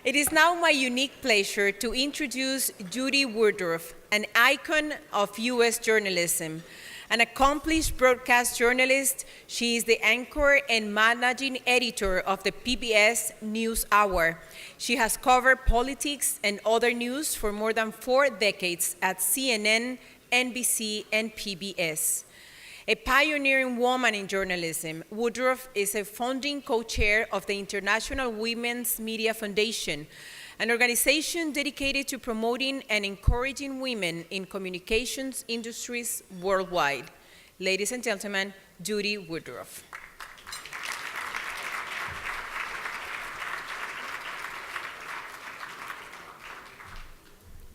It is now my unique pleasure to introduce Judy Woodruff, an icon of U.S. journalism. An accomplished broadcast journalist, she is the anchor and managing editor of the PBS NewsHour. She has covered politics and other news for more than 4 decades at CNN, NBC, and PBS. A pioneering woman in journalism, Woodruff is a founding co-chair of the International Women's Media Foundation, an organization dedicated to promoting and encouraging women in communications industries worldwide. Ladies and gentlemen, Judy Woodruff.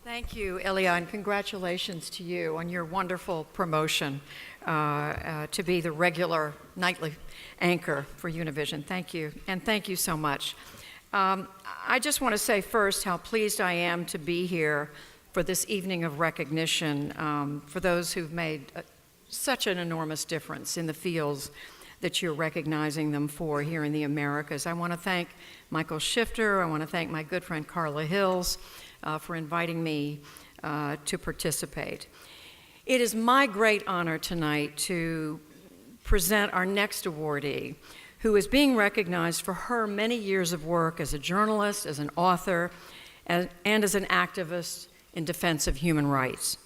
Thank you, Elia, and congratulations to you on your wonderful promotion to be the regular nightly anchor for Univision. Thank you, and thank you so much. I just want to say first how pleased I am to be here for this evening of recognition for those who've made such an enormous difference in the fields that you're recognizing them for here in the Americas. I want to thank Michael Shifter. I want to thank my good friend Carla Hills for inviting me to participate. It is my great honor tonight to present our next awardee, who is being recognized for her many years of work as a journalist, as an author, and as an activist in defense of human rights.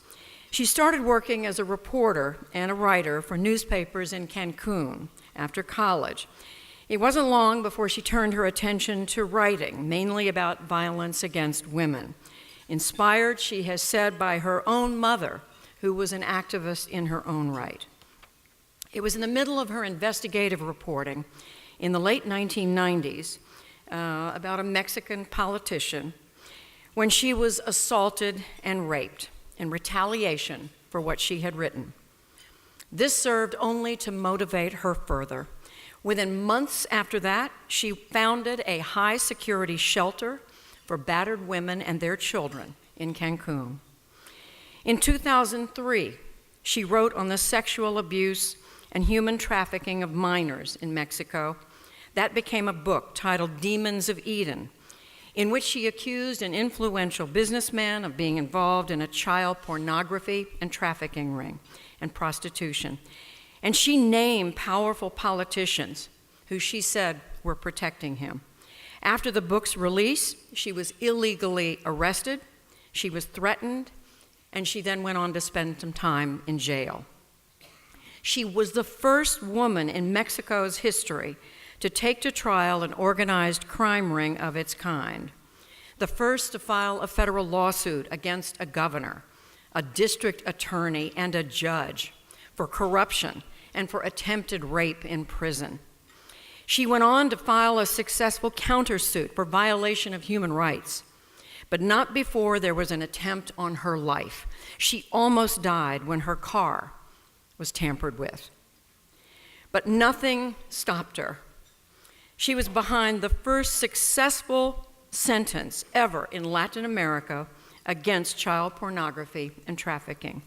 She started working as a reporter and a writer for newspapers in Cancun after college. It wasn't long before she turned her attention to writing, mainly about violence against women. Inspired, she has said, by her own mother, who was an activist in her own right. It was in the middle of her investigative reporting in the late 1990s about a Mexican politician when she was assaulted and raped in retaliation for what she had written. This served only to motivate her further. Within months after that, she founded a high-security shelter for battered women and their children in Cancun. In 2003, she wrote on the sexual abuse and human trafficking of minors in Mexico. That became a book titled Demons of Eden, in which she accused an influential businessman of being involved in a child pornography and trafficking ring and prostitution. And she named powerful politicians who she said were protecting him. After the book's release, she was illegally arrested, she was threatened, and she then went on to spend some time in jail. She was the first woman in Mexico's history to take to trial an organized crime ring of its kind, the first to file a federal lawsuit against a governor, a district attorney, and a judge for corruption and for attempted rape in prison. She went on to file a successful countersuit for violation of human rights, but not before there was an attempt on her life. She almost died when her car was tampered with. But nothing stopped her. She was behind the first successful sentence ever in Latin America against child pornography and trafficking.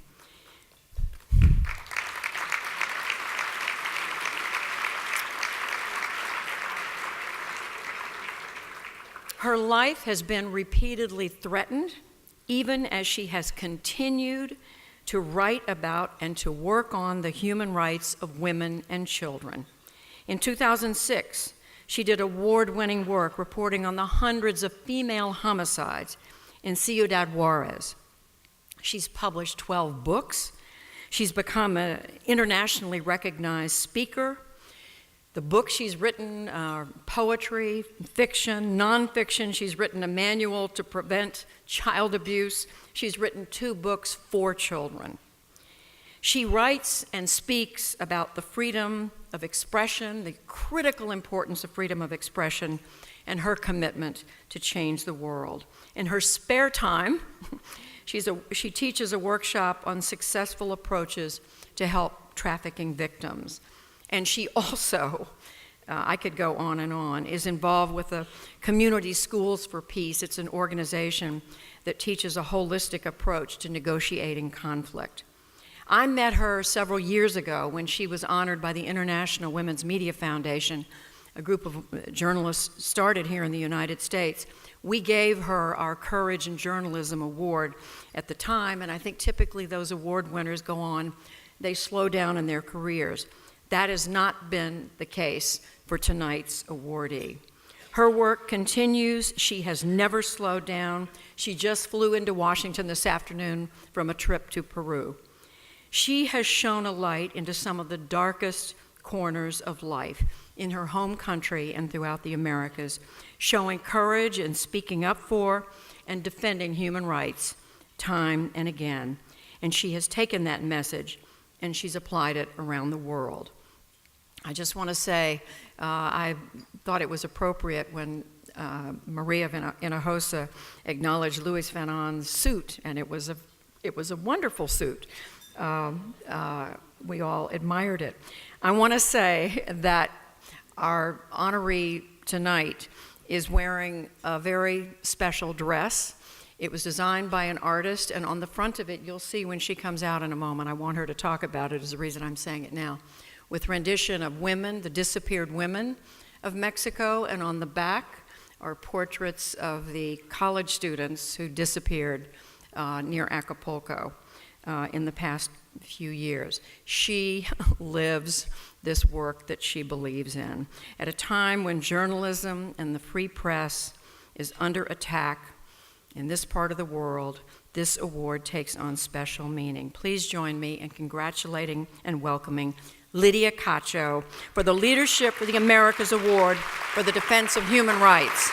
Her life has been repeatedly threatened, even as she has continued to write about and to work on the human rights of women and children. In 2006, she did award-winning work reporting on the hundreds of female homicides in Ciudad Juarez. She's published 12 books. She's become an internationally recognized speaker. The books she's written are poetry, fiction, nonfiction. She's written a manual to prevent child abuse. She's written 2 books for children. She writes and speaks about the freedom of expression, the critical importance of freedom of expression, and her commitment to change the world. In her spare time, she teaches a workshop on successful approaches to help trafficking victims. And she also, I could go on, is involved with the Community Schools for Peace. It's an organization that teaches a holistic approach to negotiating conflict. I met her several years ago when she was honored by the International Women's Media Foundation, a group of journalists started here in the United States, We gave her our Courage in Journalism Award at the time, and I think typically those award winners go on, they slow down in their careers. That has not been the case for tonight's awardee. Her work continues. She has never slowed down. She just flew into Washington this afternoon from a trip to Peru. She has shone a light into some of the darkest corners of life in her home country and throughout the Americas, showing courage in speaking up for and defending human rights time and again. And she has taken that message and she's applied it around the world. I just want to say, I thought it was appropriate when Maria Hinojosa acknowledged Louis Fanon's suit, and it was a wonderful suit. We all admired it. I want to say that our honoree tonight is wearing a very special dress. It was designed by an artist, and on the front of it, you'll see when she comes out in a moment, I want her to talk about it, is the reason I'm saying it now, with rendition of women, the disappeared women of Mexico, and on the back are portraits of the college students who disappeared near Acapulco in the past few years. She lives this work that she believes in. At a time when journalism and the free press is under attack in this part of the world, this award takes on special meaning. Please join me in congratulating and welcoming Lydia Cacho for the leadership for the Americas Award for the Defense of Human Rights.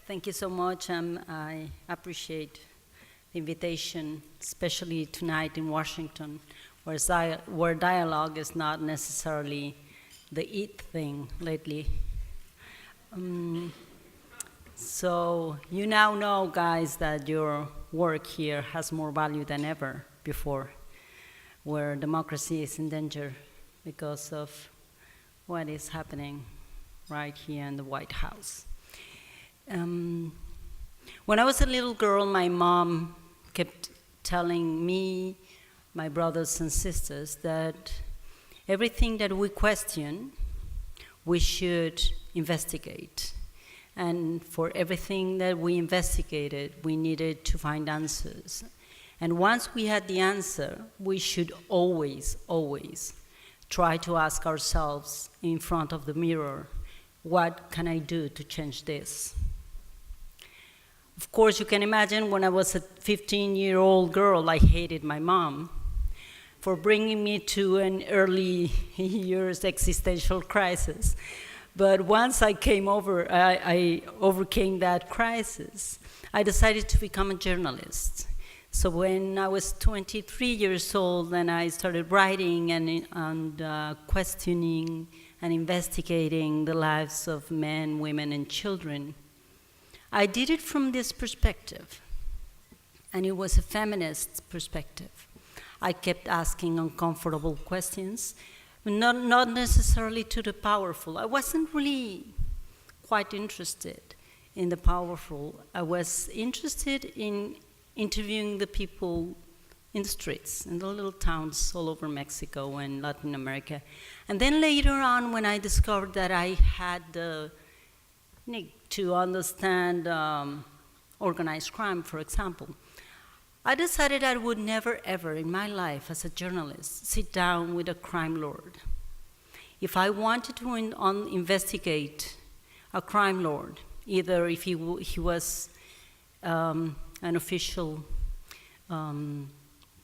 Thank you so much. I appreciate the invitation, especially tonight in Washington, where dialogue is not necessarily the it thing lately. So you now know, guys, that your work here has more value than ever before, where democracy is in danger because of what is happening right here in the White House. When I was a little girl, my mom kept telling me, my brothers and sisters, that everything that we question, we should investigate. And for everything that we investigated, we needed to find answers. And once we had the answer, we should always, always try to ask ourselves in front of the mirror, what can I do to change this? Of course, you can imagine when I was a 15-year-old girl, I hated my mom for bringing me to an early years existential crisis. But once I overcame that crisis, I decided to become a journalist. So when I was 23 years old, then I started writing and questioning and investigating the lives of men, women, and children. I did it from this perspective, and it was a feminist perspective. I kept asking uncomfortable questions, not necessarily to the powerful. I wasn't really quite interested in the powerful. I was interested in interviewing the people in the streets, in the little towns all over Mexico and Latin America. And then later on, when I discovered that I had the need to understand organized crime, for example, I decided I would never, ever in my life as a journalist sit down with a crime lord. If I wanted to investigate a crime lord, either if he was an official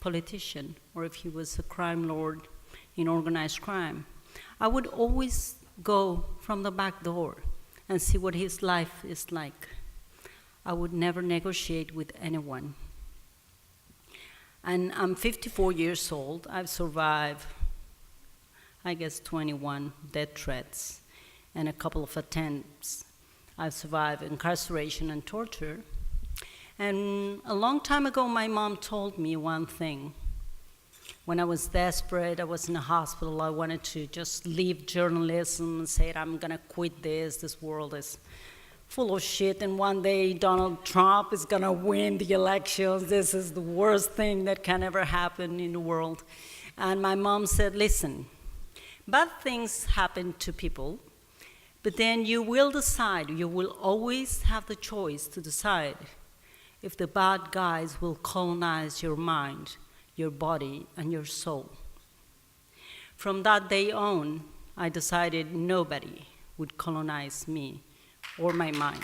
politician or if he was a crime lord in organized crime, I would always go from the back door and see what his life is like. I would never negotiate with anyone. And I'm 54 years old. I've survived, I guess, 21 death threats and a couple of attempts. I've survived incarceration and torture. And a long time ago, my mom told me one thing. When I was desperate, I was in a hospital, I wanted to just leave journalism and say, I'm gonna quit this world is full of shit, and one day Donald Trump is gonna win the elections, this is the worst thing that can ever happen in the world. And my mom said, listen, bad things happen to people, but then you will decide, you will always have the choice to decide if the bad guys will colonize your mind, your body, and your soul. From that day on, I decided nobody would colonize me or my mind.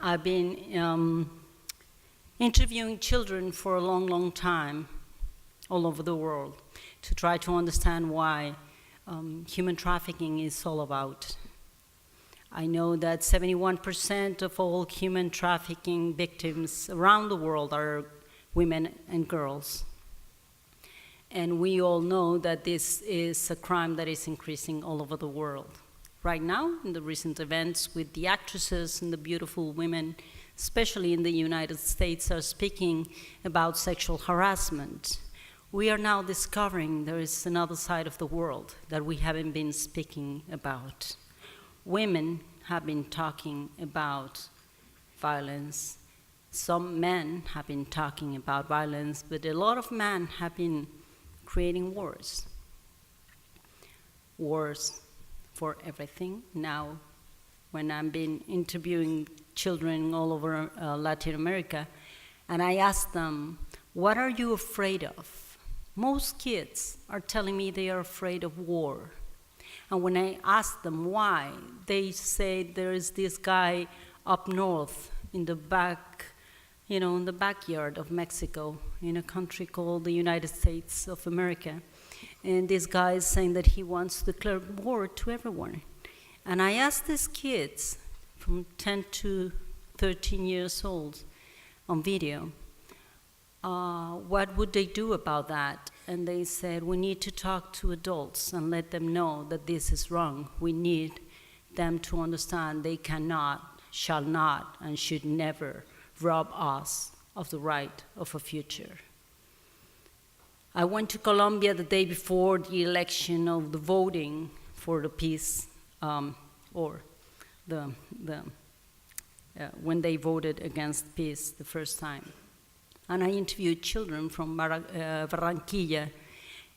I've been interviewing children for a long, long time all over the world to try to understand why human trafficking is all about. I know that 71% of all human trafficking victims around the world are women and girls. And we all know that this is a crime that is increasing all over the world. Right now, in the recent events with the actresses and the beautiful women, especially in the United States, are speaking about sexual harassment. We are now discovering there is another side of the world that we haven't been speaking about. Women have been talking about violence. Some men have been talking about violence, but a lot of men have been creating wars. Wars for everything. Now, when I've been interviewing children all over Latin America, and I ask them, what are you afraid of? Most kids are telling me they are afraid of war. And when I ask them why, they say there is this guy up north in the back, in the backyard of Mexico, in a country called the United States of America. And this guy is saying that he wants to declare war to everyone. And I asked these kids from 10 to 13 years old on video, what would they do about that? And they said, we need to talk to adults and let them know that this is wrong. We need them to understand they cannot, shall not, and should never rob us of the right of a future. I went to Colombia the day before the election of the voting for the peace, when they voted against peace the first time. And I interviewed children from Barranquilla,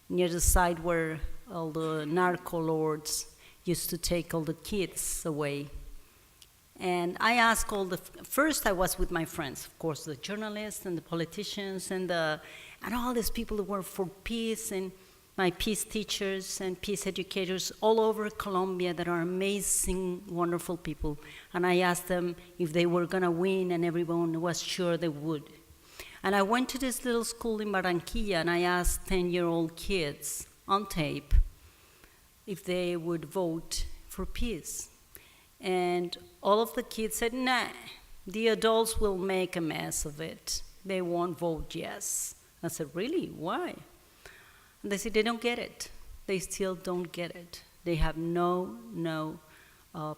near the site where all the narco lords used to take all the kids away. And I asked first I was with my friends, of course, the journalists and the politicians and all these people who were for peace, and my peace teachers and peace educators all over Colombia that are amazing, wonderful people. And I asked them if they were gonna win, and everyone was sure they would. And I went to this little school in Barranquilla, and I asked 10-year-old kids on tape if they would vote for peace. And all of the kids said, nah, the adults will make a mess of it. They won't vote yes. I said, really, why? And they said, they don't get it. They still don't get it. They have no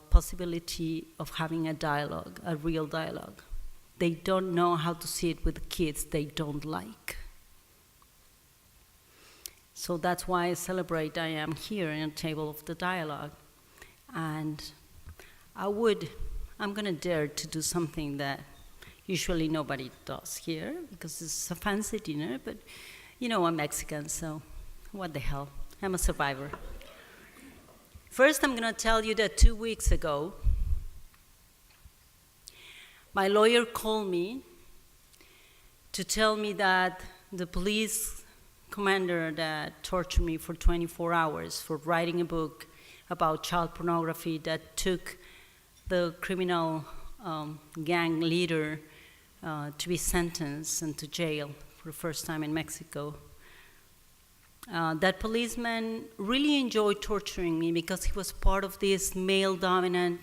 possibility of having a dialogue, a real dialogue. They don't know how to see it with the kids they don't like. So that's why I celebrate I am here in a table of the dialogue. And I'm gonna dare to do something that usually nobody does here, because it's a fancy dinner, but I'm Mexican, so what the hell, I'm a survivor. First, I'm gonna tell you that 2 weeks ago, my lawyer called me to tell me that the police commander that tortured me for 24 hours for writing a book about child pornography that took the criminal gang leader to be sentenced and to jail for the first time in Mexico, that policeman really enjoyed torturing me because he was part of this male-dominant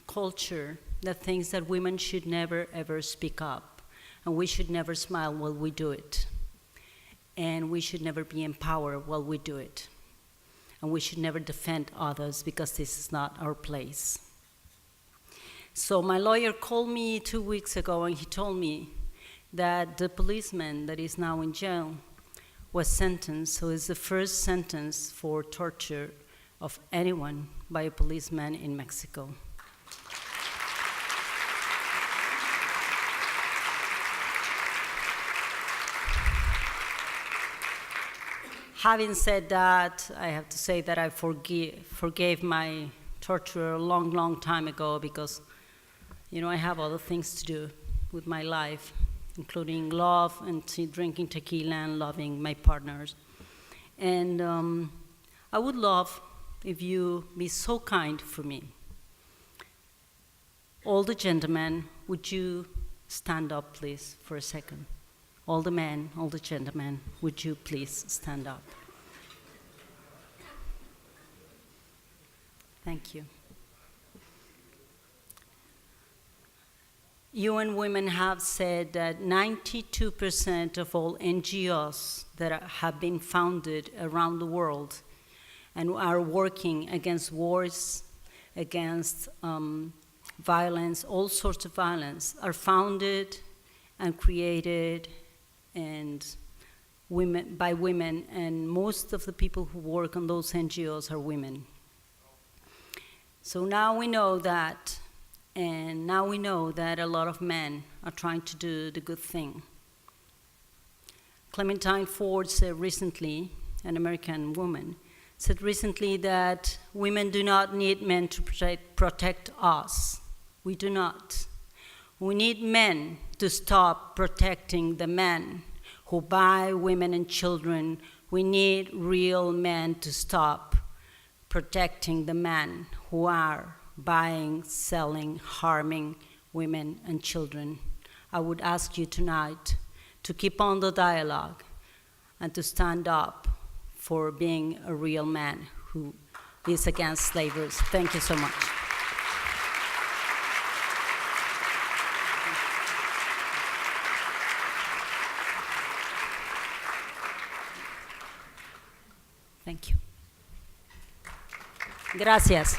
culture that thinks that women should never, ever speak up, and we should never smile while we do it, and we should never be empowered while we do it, and we should never defend others because this is not our place. So my lawyer called me 2 weeks ago, and he told me that the policeman that is now in jail was sentenced, so it's the first sentence for torture of anyone by a policeman in Mexico. Having said that, I have to say that I forgave my torturer a long, long time ago because, I have other things to do with my life, including love and drinking tequila and loving my partners. And I would love if you be so kind for me. All the gentlemen, would you stand up, please, for a second? All the men, all the gentlemen, would you please stand up? Thank you. UN Women have said that 92% of all NGOs that have been founded around the world and are working against wars, against violence, all sorts of violence, are founded and created by women, and most of the people who work on those NGOs are women. So now we know that, and now we know that a lot of men are trying to do the good thing. Clementine Ford said recently, an American woman, said recently that women do not need men to protect us. We do not. We need men to stop protecting the men who buy women and children. We need real men to stop protecting the men who are buying, selling, harming women and children. I would ask you tonight to keep on the dialogue and to stand up for being a real man who is against slavery. Thank you so much. Thank you. Gracias.